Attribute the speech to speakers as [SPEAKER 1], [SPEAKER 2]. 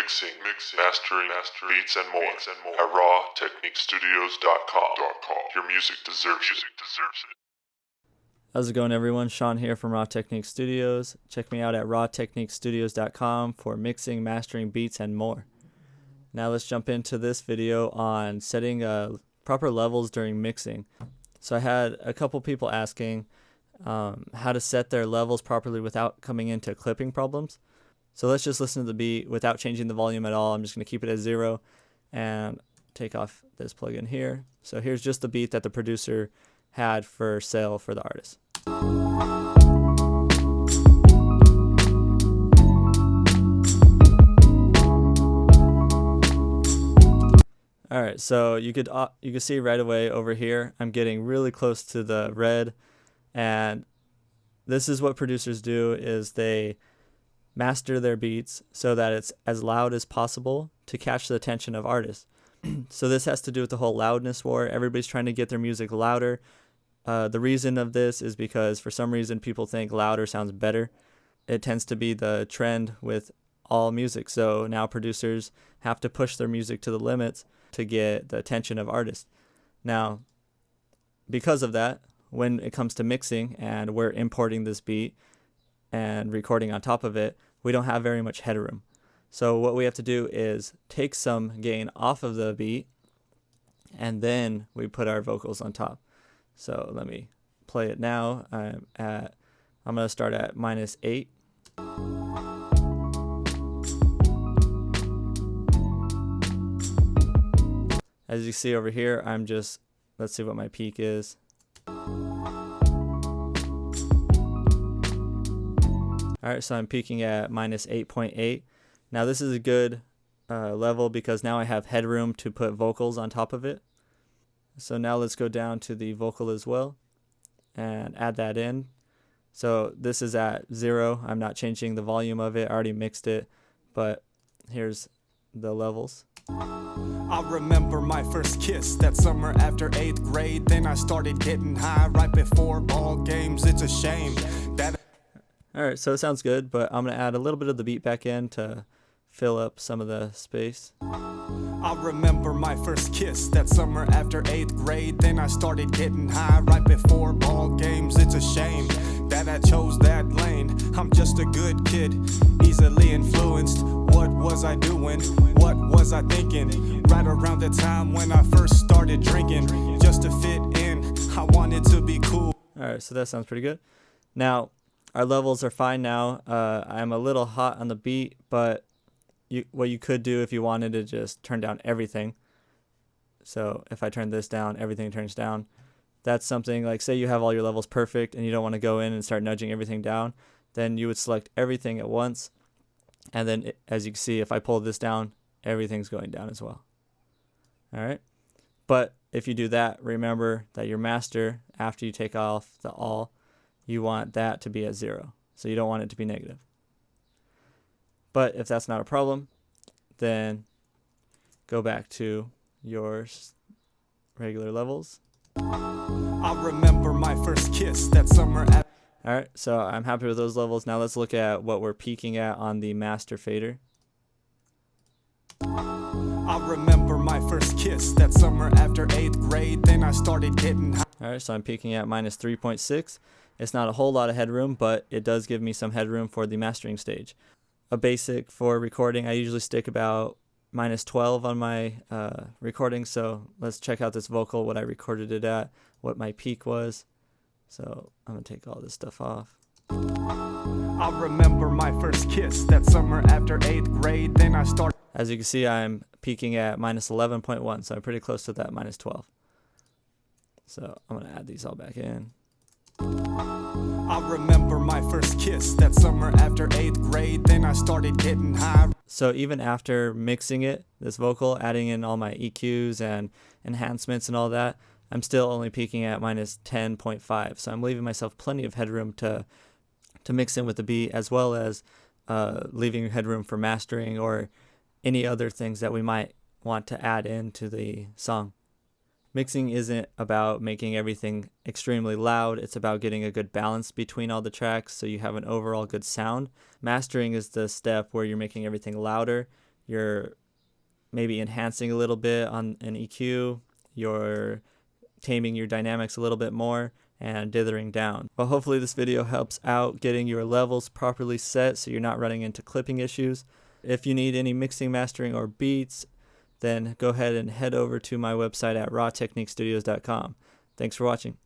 [SPEAKER 1] mastering, beats and more at rawtechniquestudios.com. Your music deserves it.
[SPEAKER 2] How's it going, everyone? Sean here from Raw Technique Studios. Check me out at rawtechniquestudios.com for mixing, mastering, beats, and more. Now let's jump into this video on setting proper levels during mixing. So I had a couple people asking how to set their levels properly without coming into clipping problems. So let's just listen to the beat without changing the volume at all. I'm just going to keep it at 0 and take off this plugin here. So here's just the beat that the producer had for sale for the artist. Alright, so you could see right away over here I'm getting really close to the red, and this is what producers do, is they master their beats so that it's as loud as possible to catch the attention of artists. So this has to do with the whole loudness war. Everybody's trying to get their music louder. The reason of this is because for some reason people think louder sounds better. It tends to be the trend with all music. So now producers have to push their music to the limits to get the attention of artists. Now, because of that, when it comes to mixing and we're importing this beat and recording on top of it, we don't have very much headroom. So what we have to do is take some gain off of the beat, and then we put our vocals on top. So let me play it now. I'm going to start at -8. As you see over here, let's see what my peak is. Alright, so I'm peaking at -8.8. Now this is a good level because now I have headroom to put vocals on top of it. So now let's go down to the vocal as well and add that in. So this is at 0. I'm not changing the volume of it. I already mixed it, but here's the levels.
[SPEAKER 3] I remember my first kiss that summer after 8th grade. Then I started getting high right before ball games. It's a shame that...
[SPEAKER 2] Alright, so it sounds good, but I'm going to add a little bit of the beat back in to fill up some of the space.
[SPEAKER 3] I remember my first kiss that summer after 8th grade. Then I started getting high right before ball games. It's a shame that I chose that lane. I'm just a good kid, easily influenced. What was I doing? What was I thinking? Right around the time when I first started drinking, just to fit in, I wanted to be cool.
[SPEAKER 2] Alright, so that sounds pretty good. Now, our levels are fine now. I'm a little hot on the beat, but what you could do if you wanted to just turn down everything. So if I turn this down, everything turns down. That's something like, say you have all your levels perfect and you don't want to go in and start nudging everything down, then you would select everything at once. And then as you can see, if I pull this down, everything's going down as well. Alright. But if you do that, remember that your master, after you take off the all, you want that to be at 0. So you don't want it to be negative. But if that's not a problem, then go back to your regular levels.
[SPEAKER 3] I remember my first kiss that summer at...
[SPEAKER 2] Alright, so I'm happy with those levels. Now let's look at what we're peaking at on the master fader.
[SPEAKER 3] I remember my first kiss that summer after 8th grade. Then I started getting high.
[SPEAKER 2] Alright, so I'm peaking at -3.6. It's not a whole lot of headroom, but it does give me some headroom for the mastering stage. A basic for recording, I usually stick about -12 on my recording. So let's check out this vocal, what I recorded it at, what my peak was. So I'm going to take all this stuff off.
[SPEAKER 3] I remember my first kiss that summer after 8th grade. Then I started...
[SPEAKER 2] As you can see, I'm peaking at -11.1, so I'm pretty close to that -12. So I'm going to add these all back in.
[SPEAKER 3] I remember my first kiss that summer after 8th grade. Then I started getting high.
[SPEAKER 2] So even after mixing it, this vocal, adding in all my EQs and enhancements and all that, I'm still only peaking at -10.5. So I'm leaving myself plenty of headroom to mix in with the beat, as well as leaving headroom for mastering or any other things that we might want to add into the song. Mixing isn't about making everything extremely loud. It's about getting a good balance between all the tracks so you have an overall good sound. Mastering is the step where you're making everything louder you're maybe enhancing a little bit on an EQ, you're taming your dynamics a little bit more, and dithering down. Well, hopefully this video helps out getting your levels properly set so you're not running into clipping issues. If you need any mixing, mastering, or beats, then go ahead and head over to my website at rawtechniquestudios.com. Thanks for watching.